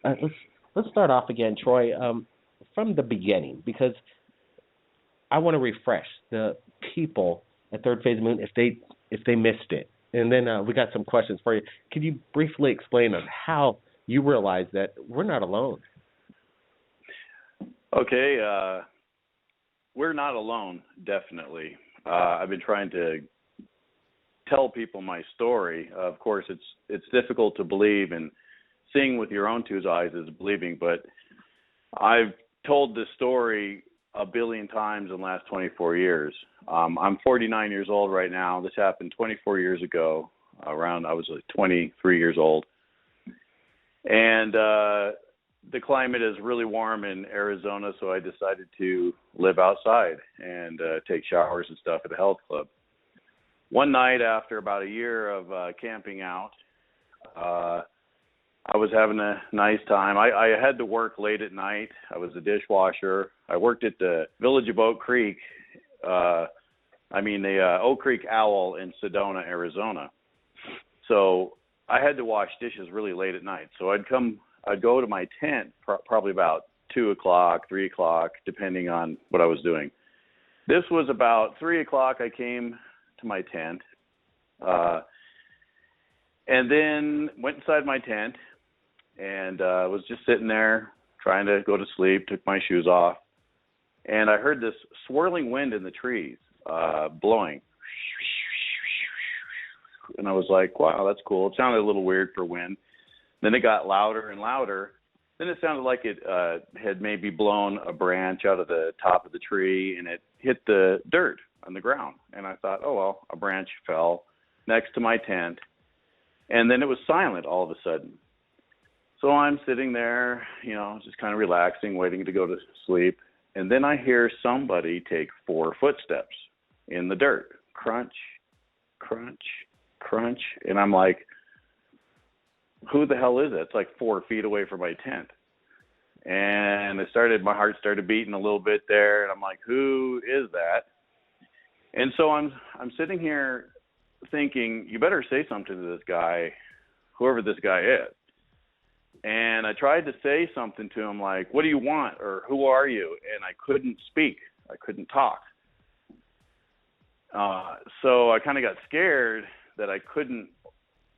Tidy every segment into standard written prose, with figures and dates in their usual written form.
Let's start off again, Troy, from the beginning, because I want to refresh the people at Third Phase Moon if they missed it, and then we got some questions for you. Could you briefly explain on how you realized that we're not alone? Okay, we're not alone, definitely. I've been trying to tell people my story. Of course, it's difficult to believe, and seeing with your own two eyes is believing, but I've told this story a billion times in the last 24 years. I'm 49 years old right now. This happened 24 years ago. I was like 23 years old. And the climate is really warm in Arizona, so I decided to live outside and take showers and stuff at a health club. One night after about a year of camping out, I was having a nice time. I had to work late at night. I was a dishwasher. I worked at the Village of Oak Creek, the Oak Creek Owl in Sedona, Arizona. So I had to wash dishes really late at night. So I'd go to my tent probably about 2 o'clock, 3 o'clock, depending on what I was doing. This was about 3 o'clock. I came to my tent, and then went inside my tent, and was just sitting there trying to go to sleep, took my shoes off, and I heard this swirling wind in the trees, blowing. And I was like, wow, that's cool. It sounded a little weird for wind. Then it got louder and louder. Then it sounded like it had maybe blown a branch out of the top of the tree, and it hit the dirt on the ground. And I thought, oh, well, a branch fell next to my tent. And then it was silent all of a sudden. So I'm sitting there, just kind of relaxing, waiting to go to sleep. And then I hear somebody take 4 footsteps in the dirt. Crunch, crunch, crunch. And I'm like, who the hell is it? It's like 4 feet away from my tent. And my heart started beating a little bit there. And I'm like, who is that? And so I'm sitting here thinking, you better say something to this guy, whoever this guy is. And I tried to say something to him like, what do you want? Or who are you? And I couldn't speak. I couldn't talk. So I kind of got scared that I couldn't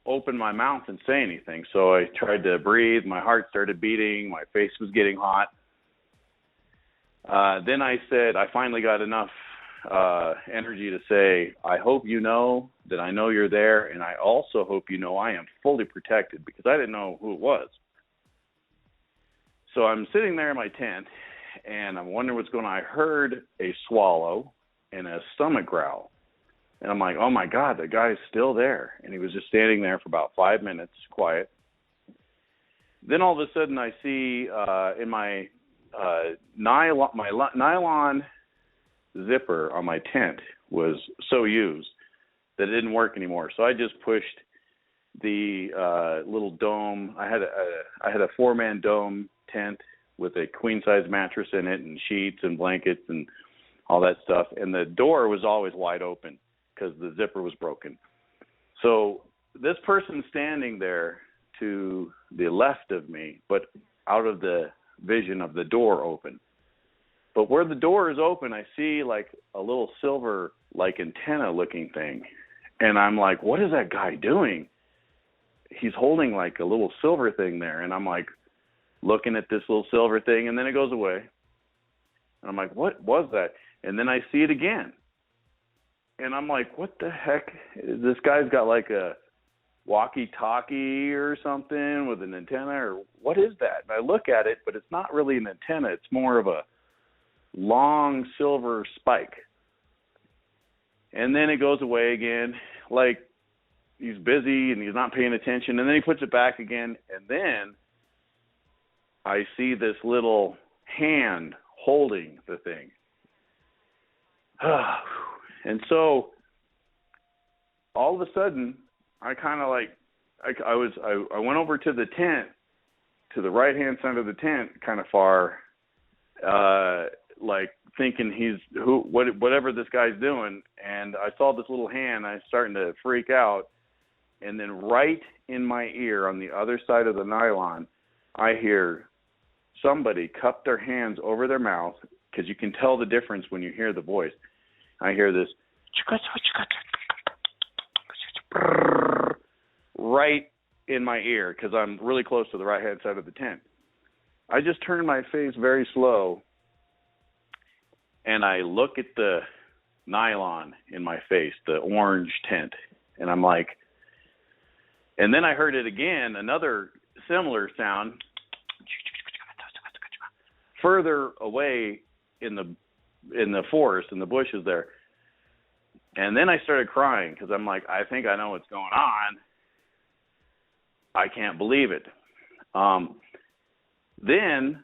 open my mouth and say anything. So I tried to breathe. My heart started beating. My face was getting hot. Then I said, I finally got enough energy to say, I hope you know that I know you're there, and I also hope you know I am fully protected, because I didn't know who it was. So I'm sitting there in my tent, and I'm wondering what's going on. I heard a swallow and a stomach growl. And I'm like, oh, my God, the guy's still there. And he was just standing there for about 5 minutes, quiet. Then all of a sudden I see in my nylon zipper on my tent was so used that it didn't work anymore. So I just pushed the little dome. I had a 4-man dome tent with a queen-size mattress in it and sheets and blankets and all that stuff. And the door was always wide open because the zipper was broken. So this person standing there to the left of me, but out of the vision of the door open. But where the door is open, I see like a little silver, like antenna looking thing. And I'm like, what is that guy doing? He's holding like a little silver thing there. And I'm like looking at this little silver thing, and then it goes away. And I'm like, what was that? And then I see it again. And I'm like, what the heck? This guy's got like a walkie-talkie or something with an antenna, or what is that? And I look at it, but it's not really an antenna. It's more of a long silver spike. And then it goes away again, like he's busy and he's not paying attention. And then he puts it back again. And then I see this little hand holding the thing. And so all of a sudden, I kind of like, I went over to the tent, to the right-hand side of the tent, kind of far, like thinking whatever this guy's doing. And I saw this little hand. I was starting to freak out. And then right in my ear on the other side of the nylon, I hear somebody cup their hands over their mouth, because you can tell the difference when you hear the voice. I hear this right in my ear, because I'm really close to the right-hand side of the tent. I just turn my face very slow, and I look at the nylon in my face, the orange tent, and I'm like, and then I heard it again, another similar sound, further away in the forest, in the bushes there. And then I started crying, because I'm like, I think I know what's going on. I can't believe it. Then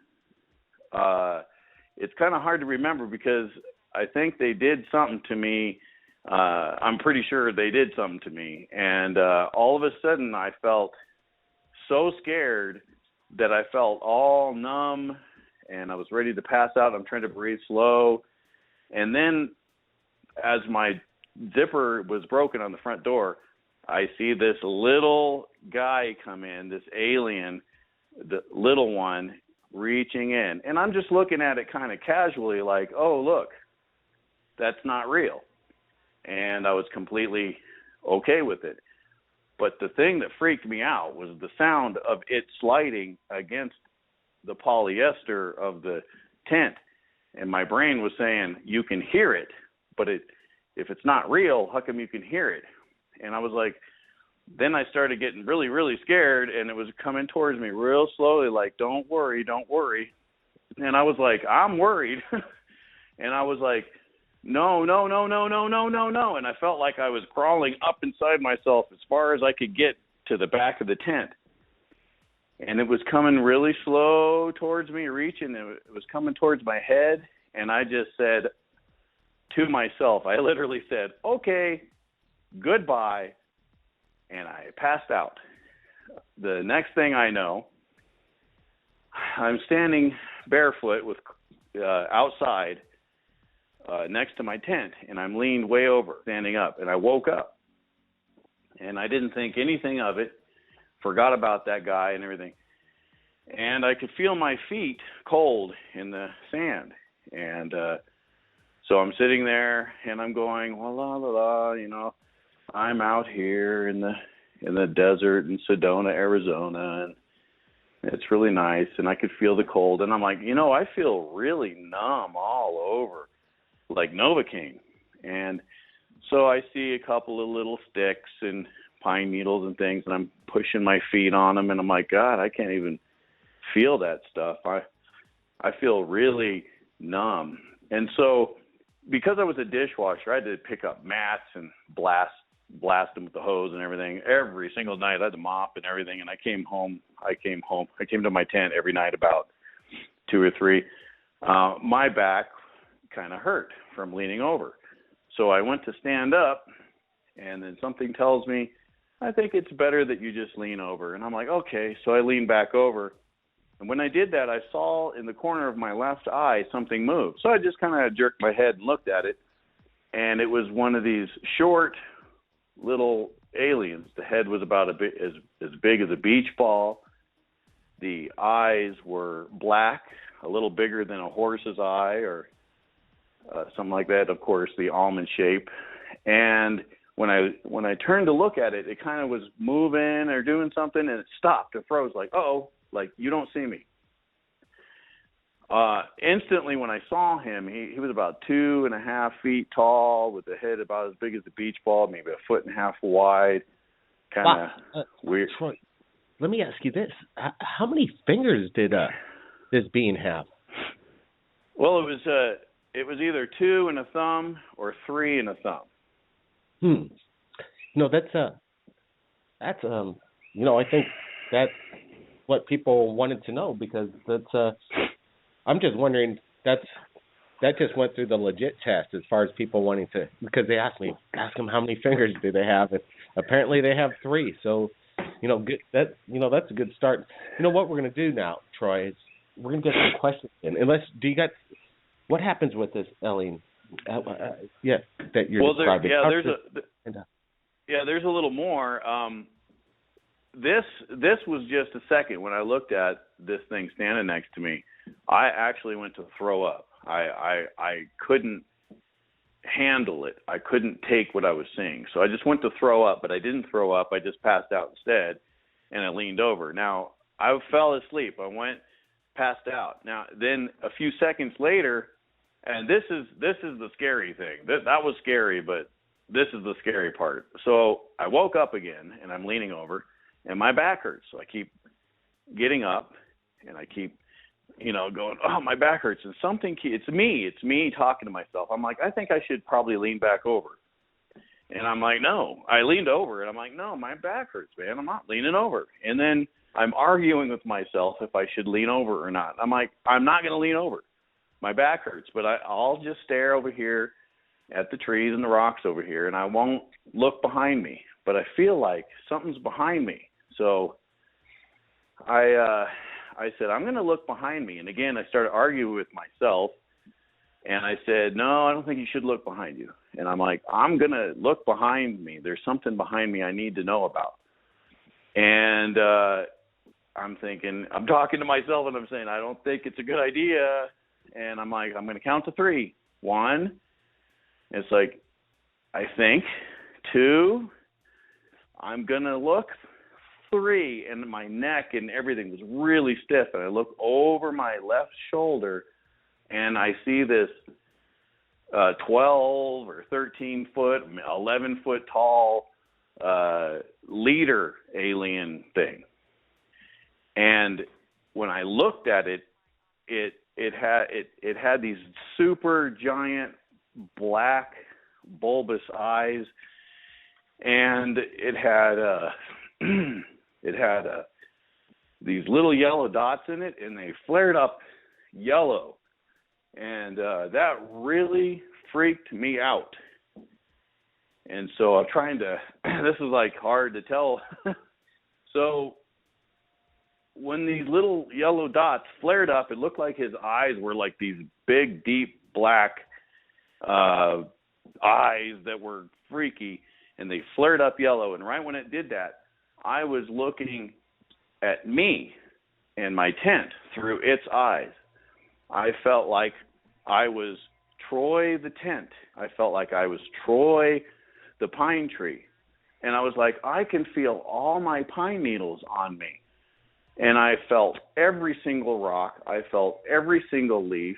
it's kind of hard to remember, because I think they did something to me. I'm pretty sure they did something to me. And all of a sudden I felt so scared that I felt all numb, and I was ready to pass out. I'm trying to breathe slow. And then as my zipper was broken on the front door, I see this little guy come in, this alien, the little one, reaching in. And I'm just looking at it kind of casually like, oh, look, that's not real. And I was completely okay with it. But the thing that freaked me out was the sound of it sliding against the polyester of the tent. And my brain was saying, you can hear it, but if it's not real, how come you can hear it? And I was like, then I started getting really, really scared, and it was coming towards me real slowly, like, don't worry, don't worry. And I was like, I'm worried. And I was like, no. And I felt like I was crawling up inside myself as far as I could get to the back of the tent. And it was coming really slow towards me, reaching. It was coming towards my head. And I just said to myself, I literally said, okay, goodbye. And I passed out. The next thing I know, I'm standing barefoot with outside next to my tent, and I'm leaned way over, standing up. And I woke up, and I didn't think anything of it, forgot about that guy and everything. And I could feel my feet cold in the sand. And so I'm sitting there, and I'm going, well, la, la, la, you know, I'm out here in the desert in Sedona, Arizona, and it's really nice, and I could feel the cold. And I'm like, you know, I feel really numb all over, like Novocaine. And so I see a couple of little sticks and pine needles and things, and I'm pushing my feet on them, and I'm like, God, I can't even feel that stuff. I feel really numb. And so because I was a dishwasher, I had to pick up mats and blast them with the hose and everything every single night. I had to mop and everything. And I came to my tent every night about 2 or 3. My back kind of hurt from leaning over. So I went to stand up, and then something tells me, I think it's better that you just lean over. And I'm like, okay. So I leaned back over. And when I did that, I saw in the corner of my left eye something move. So I just kind of jerked my head and looked at it. And it was one of these short little aliens. The head was about as big as a beach ball. The eyes were black, a little bigger than a horse's eye or something like that. Of course, the almond shape. And when I turned to look at it, it kind of was moving or doing something, and it stopped. It froze, like, uh-oh, like, you don't see me. Instantly, when I saw him, he was about 2.5 feet tall, with a head about as big as a beach ball, maybe 1.5 feet wide, kind of weird. Troy, let me ask you this: how many fingers did this being have? Well, it was either 2 and a thumb or 3 and a thumb. No, that's you know, I think that's what people wanted to know, because that's I'm just wondering, that just went through the legit test as far as people wanting to, because they ask them how many fingers do they have, and apparently they have 3. So, you know, that's a good start. You know what we're going to do now, Troy, is we're going to get some questions in. What happens with this alien? That you're describing. There's a little more. this was just a second. When I looked at this thing standing next to me, I actually went to throw up. I couldn't handle it. I couldn't take what I was seeing. So I just went to throw up, but I didn't throw up. I just passed out instead, and I leaned over. Now, I fell asleep. I went, passed out. Now, then a few seconds later, and this is the scary thing. That was scary, but this is the scary part. So I woke up again, and I'm leaning over, and my back hurts. So I keep getting up, and I keep, going, oh, my back hurts. And it's me talking to myself. I'm like, I think I should probably lean back over. And I'm like, no. I leaned over, and I'm like, no, my back hurts, man. I'm not leaning over. And then I'm arguing with myself if I should lean over or not. I'm like, I'm not going to lean over. My back hurts, but I'll just stare over here at the trees and the rocks over here, and I won't look behind me. But I feel like something's behind me. So I said, I'm going to look behind me. And again, I started arguing with myself, and I said, no, I don't think you should look behind you. And I'm like, I'm going to look behind me. There's something behind me I need to know about. And I'm thinking, I'm talking to myself, and I'm saying, I don't think it's a good idea. And I'm like, I'm going to count to 3. 1. It's like, I think. 2. I'm going to look. 3. And my neck and everything was really stiff. And I look over my left shoulder, and I see this 12 or 13 foot, 11 foot tall leader alien thing. And when I looked at it, it had these super giant black bulbous eyes, and it had these little yellow dots in it, and they flared up yellow, and that really freaked me out. And so I'm trying to this is like hard to tell. So when these little yellow dots flared up, it looked like his eyes were like these big, deep black eyes that were freaky, and they flared up yellow. And right when it did that, I was looking at me and my tent through its eyes. I felt like I was Troy the tent. I felt like I was Troy the pine tree. And I was like, I can feel all my pine needles on me. And I felt every single rock. I felt every single leaf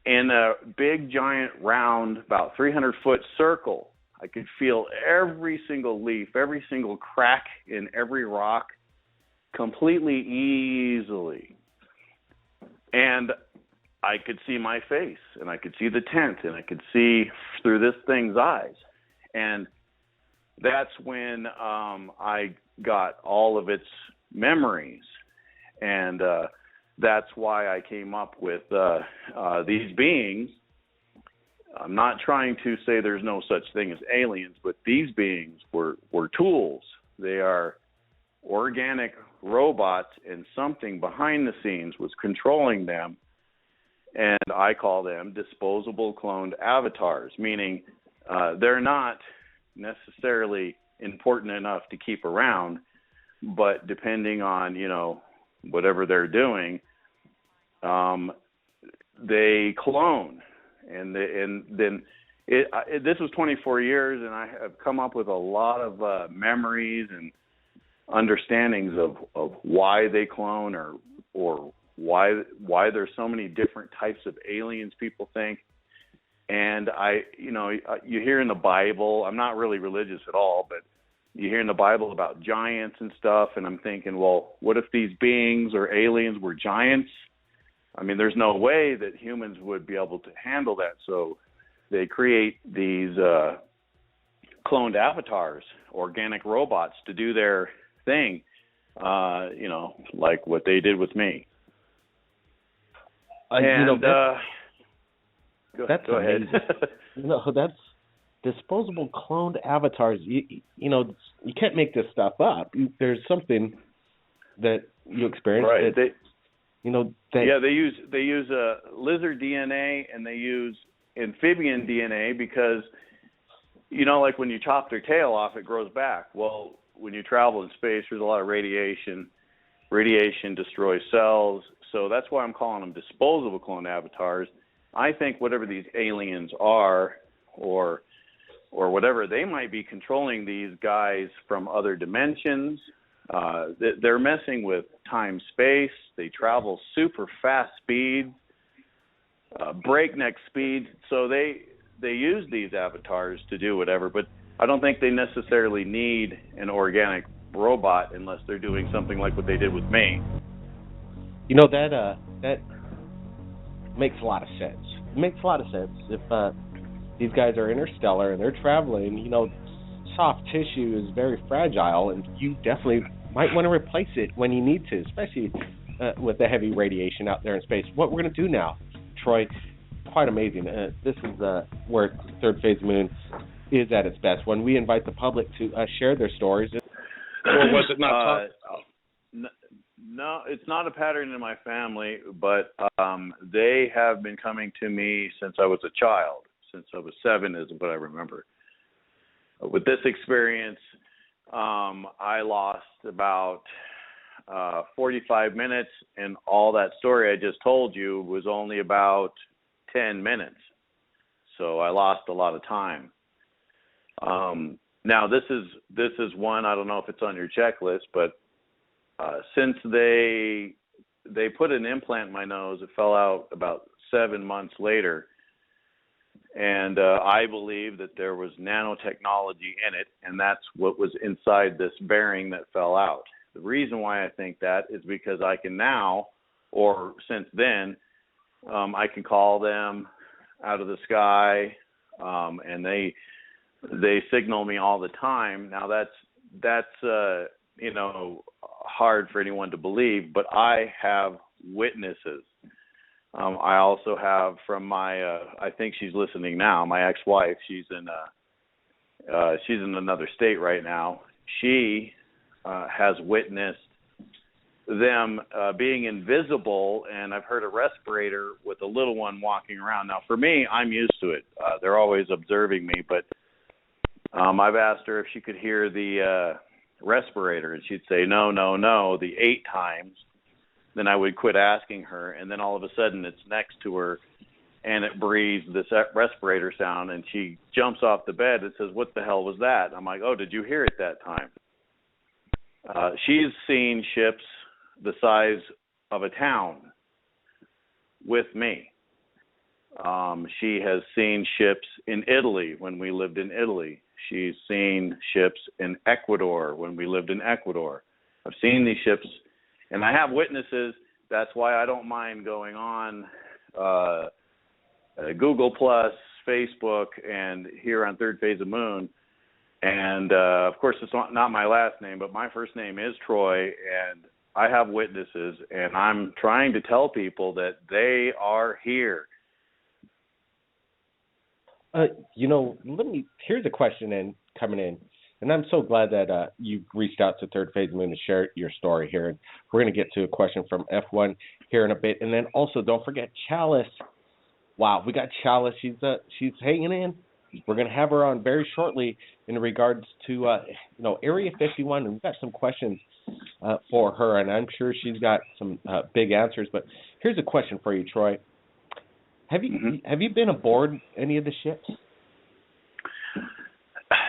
in a big, giant, round, about 300-foot circle. I could feel every single leaf, every single crack in every rock completely easily. And I could see my face, and I could see the tent, and I could see through this thing's eyes. And that's when I got all of its memories. And that's why I came up with these beings. I'm not trying to say there's no such thing as aliens, but these beings were tools. They are organic robots, and something behind the scenes was controlling them. And I call them disposable cloned avatars, meaning they're not necessarily important enough to keep around, but depending on, whatever they're doing, they clone. And then this was 24 years, and I have come up with a lot of memories and understandings of why they clone, or why there's so many different types of aliens people think. And you hear in the Bible, I'm not really religious at all, but you hear in the Bible about giants and stuff, and I'm thinking, well, what if these beings or aliens were giants? I mean, there's no way that humans would be able to handle that. So they create these cloned avatars, organic robots, to do their thing, like what they did with me. And that's go ahead. That's disposable cloned avatars. You can't make this stuff up. There's something that you experience. Right. They use lizard DNA, and they use amphibian DNA because, like when you chop their tail off, it grows back. Well, when you travel in space, there's a lot of radiation. Radiation destroys cells, so that's why I'm calling them disposable clone avatars. I think whatever these aliens are, or whatever, they might be controlling these guys from other dimensions. They're messing with time space. They travel super fast speeds, breakneck speeds. So they use these avatars to do whatever, but I don't think they necessarily need an organic robot unless they're doing something like what they did with me. You know, that makes a lot of sense. It makes a lot of sense. If these guys are interstellar and they're traveling, you know, soft tissue is very fragile, and you definitely might want to replace it when you need to, especially with the heavy radiation out there in space. What we're going to do now, Troy, quite amazing. This is where Third Phase Moon is at its best, when we invite the public to share their stories. Or was it not No, it's not a pattern in my family, but they have been coming to me since I was a child. Since I was 7 is what I remember. With this experience, I lost about 45 minutes, and all that story I just told you was only about 10 minutes. So I lost a lot of time. Now this is one, I don't know if it's on your checklist, but since they put an implant in my nose, it fell out about 7 months later. And I believe that there was nanotechnology in it, and that's what was inside this bearing that fell out. The reason why I think that is because I can now, or since then, I can call them out of the sky, and they signal me all the time. Now that's you know, hard for anyone to believe, but I have witnesses. I also have from my, I think she's listening now, my ex-wife. She's in another state right now. She has witnessed them being invisible, and I've heard a respirator with a little one walking around. Now, for me, I'm used to it. They're always observing me, but I've asked her if she could hear the respirator, and she'd say no, no, no, the 8 times. Then I would quit asking her, and then all of a sudden it's next to her, and it breathes this respirator sound, and she jumps off the bed and says, "What the hell was that?" I'm like, "Oh, did you hear it that time?" She's seen ships the size of a town with me. She has seen ships in Italy when we lived in Italy. She's seen ships in Ecuador when we lived in Ecuador. I've seen these ships, and I have witnesses. That's why I don't mind going on Google Plus, Facebook, and here on Third Phase of Moon. And, of course, it's not my last name, but my first name is Troy, and I have witnesses, and I'm trying to tell people that they are here. You know, here's a question coming in, and I'm so glad that you reached out to Third Phase Moon to share your story here. And we're going to get to a question from F1 here in a bit, and then also don't forget Chalice. Wow, we got Chalice. She's hanging in. We're going to have her on very shortly in regards to Area 51, and we've got some questions for her, and I'm sure she's got some big answers. But here's a question for you, Troy. Have you been aboard any of the ships?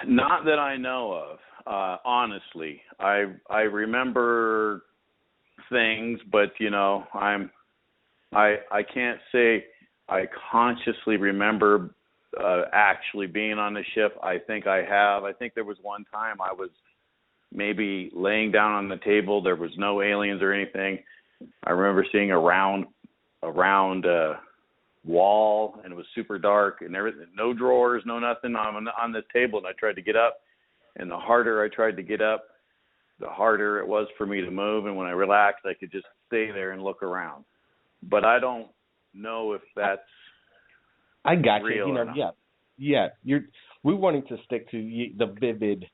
Not that I know of. Honestly, I remember things, but I can't say I consciously remember actually being on the ship. I think I have. I think there was one time I was maybe laying down on the table. There was no aliens or anything. I remember seeing a round wall, and it was super dark and everything, no drawers, no nothing on this table. And I tried to get up, and the harder I tried to get up, the harder it was for me to move. And when I relaxed, I could just stay there and look around. But I don't know if that's I got real you. Yeah. We're wanting to stick to the vivid,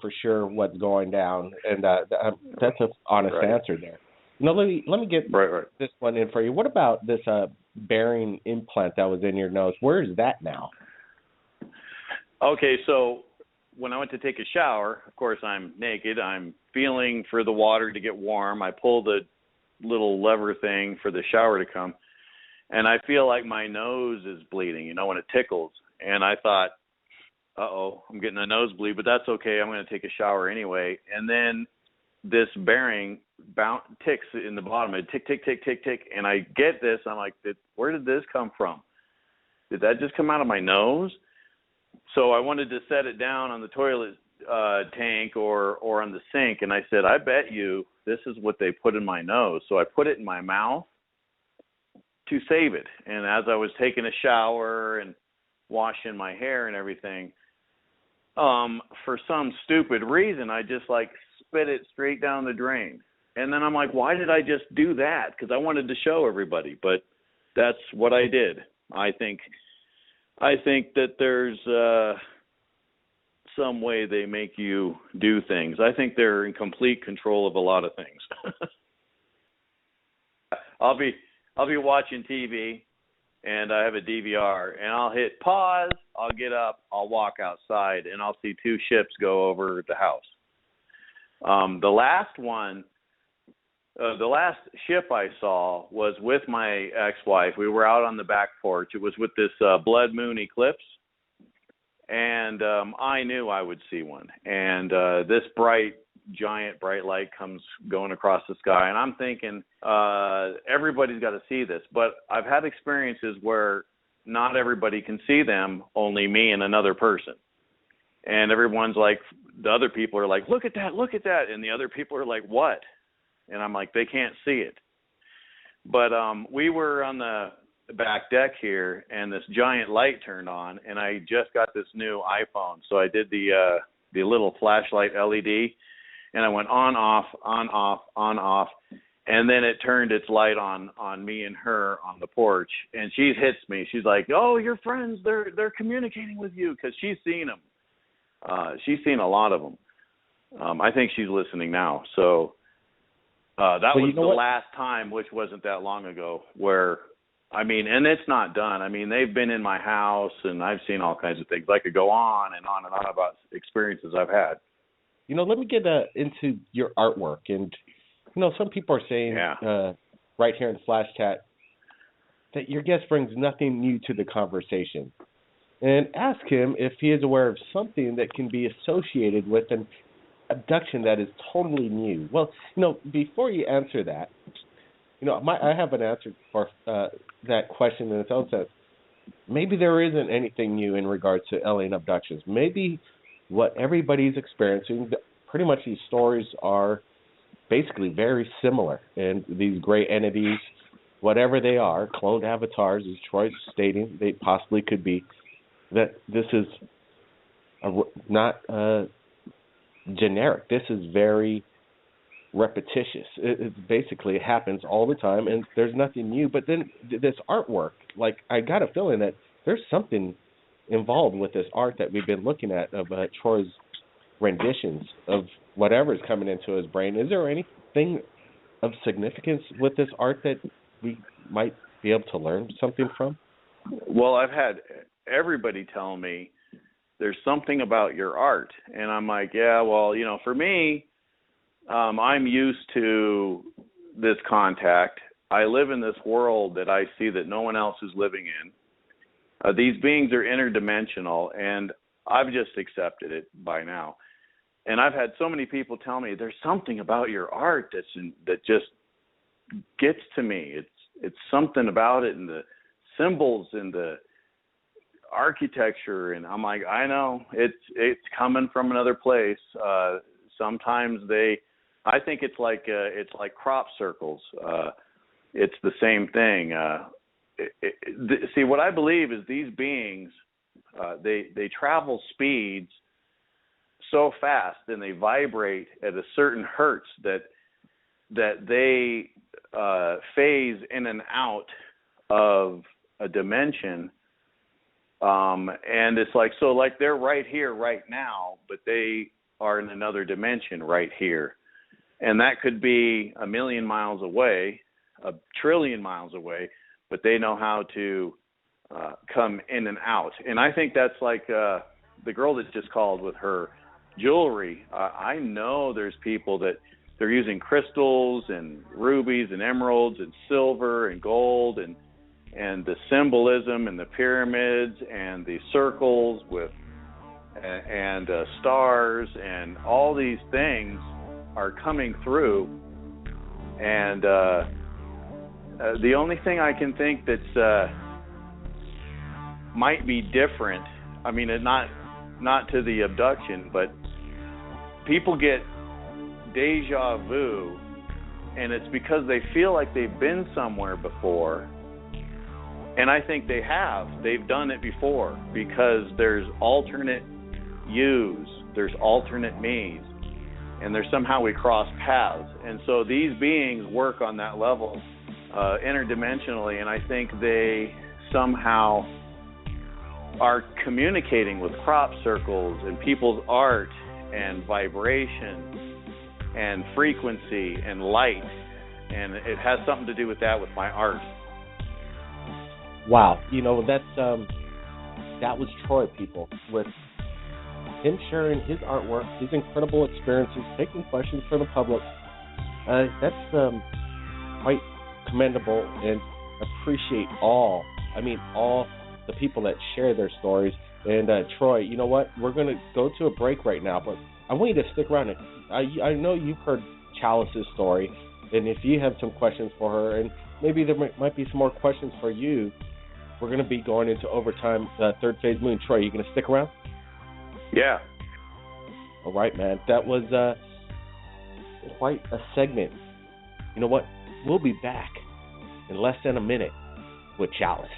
for sure what's going down, and that's an honest answer there. Let me get this one in for you. What about this bearing implant that was in your nose? Where is that now? Okay, so when I went to take a shower, of course I'm naked. I'm feeling for the water to get warm. I pull the little lever thing for the shower to come, and I feel like my nose is bleeding, you know, when it tickles. And I thought, uh-oh, I'm getting a nosebleed, but that's okay. I'm going to take a shower anyway. And then this bearing ticks in the bottom. It tick, tick, tick, tick, tick. And I get this. I'm like, where did this come from? Did that just come out of my nose? So I wanted to set it down on the toilet tank or on the sink. And I said, I bet you this is what they put in my nose. So I put it in my mouth to save it. And as I was taking a shower and washing my hair and everything, for some stupid reason, I just like spit it straight down the drain. And then I'm like, why did I just do that? Because I wanted to show everybody, but that's what I did. I think that there's some way they make you do things. I think they're in complete control of a lot of things. I'll be watching TV, and I have a DVR, and I'll hit pause, I'll get up, I'll walk outside, and I'll see 2 ships go over the house. The last ship I saw was with my ex-wife. We were out on the back porch. It was with this blood moon eclipse, and I knew I would see one. And this giant bright light comes going across the sky, and I'm thinking everybody's got to see this. But I've had experiences where not everybody can see them, only me and another person. And everyone's like, the other people are like, look at that, and the other people are like, what? And I'm like, they can't see it. But we were on the back deck here, and this giant light turned on, and I just got this new iPhone, so I did the little flashlight LED, and I went on, off, on, off, on, off, and then it turned its light on me and her on the porch, and she hits me. She's like, oh, your friends, they're communicating with you, because she's seen them. She's seen a lot of them. I think she's listening now. So that was the last time, which wasn't that long ago, where, I mean, and it's not done. I mean, they've been in my house, and I've seen all kinds of things. I could go on and on and on about experiences I've had. You know, let me get into your artwork. And, you know, some people are saying right here in the Flash Chat that your guest brings nothing new to the conversation. And ask him if he is aware of something that can be associated with an abduction that is totally new. Well, you know, before you answer that, you know, I have an answer for that question in its own sense. Maybe there isn't anything new in regards to alien abductions. Maybe what everybody's experiencing, pretty much these stories are basically very similar. And these gray entities, whatever they are, cloned avatars, as Troy's stating, they possibly could be, that this is not generic. This is very repetitious. It happens all the time, and there's nothing new. But then this artwork, like, I got a feeling that there's something involved with this art that we've been looking at of Troy's renditions of whatever's coming into his brain. Is there anything of significance with this art that we might be able to learn something from? Well, I've had everybody tell me there's something about your art, and I'm like, yeah, well, you know, for me, I'm used to this contact. I live in this world that I see that no one else is living in. These beings are interdimensional, and I've just accepted it by now. And I've had so many people tell me there's something about your art that just gets to me. It's something about it, and the symbols and the architecture, and I'm like, I know it's coming from another place. Sometimes I think it's like crop circles. It's the same thing. See, what I believe is these beings, they travel speeds so fast, and they vibrate at a certain hertz that they phase in and out of a dimension. And it's like, so like they're right here right now, but they are in another dimension right here. And that could be 1,000,000 miles away, 1 trillion miles away, but they know how to come in and out. And I think that's like the girl that just called with her jewelry, I know there's people that they're using crystals and rubies and emeralds and silver and gold and the symbolism and the pyramids and the circles with and stars and all these things are coming through. And the only thing I can think that's might be different, I mean, not to the abduction, but people get deja vu, and it's because they feel like they've been somewhere before. And I think they have. They've done it before because there's alternate yous, there's alternate me's, and there's somehow we cross paths. And so these beings work on that level interdimensionally, and I think they somehow are communicating with crop circles and people's art and vibration and frequency and light, and it has something to do with that with my art. Wow, that was Troy, people, with him sharing his artwork, his incredible experiences, taking questions from the public. That's quite commendable, and appreciate all the people that share their stories. And Troy, you know what? We're going to go to a break right now, but I want you to stick around. I know you've heard Chalice's story, and if you have some questions for her, and maybe there might be some more questions for you, we're going to be going into overtime, Third Phase Moon. Troy, you going to stick around? Yeah. All right, man. That was quite a segment. You know what? We'll be back in less than a minute with Chalice.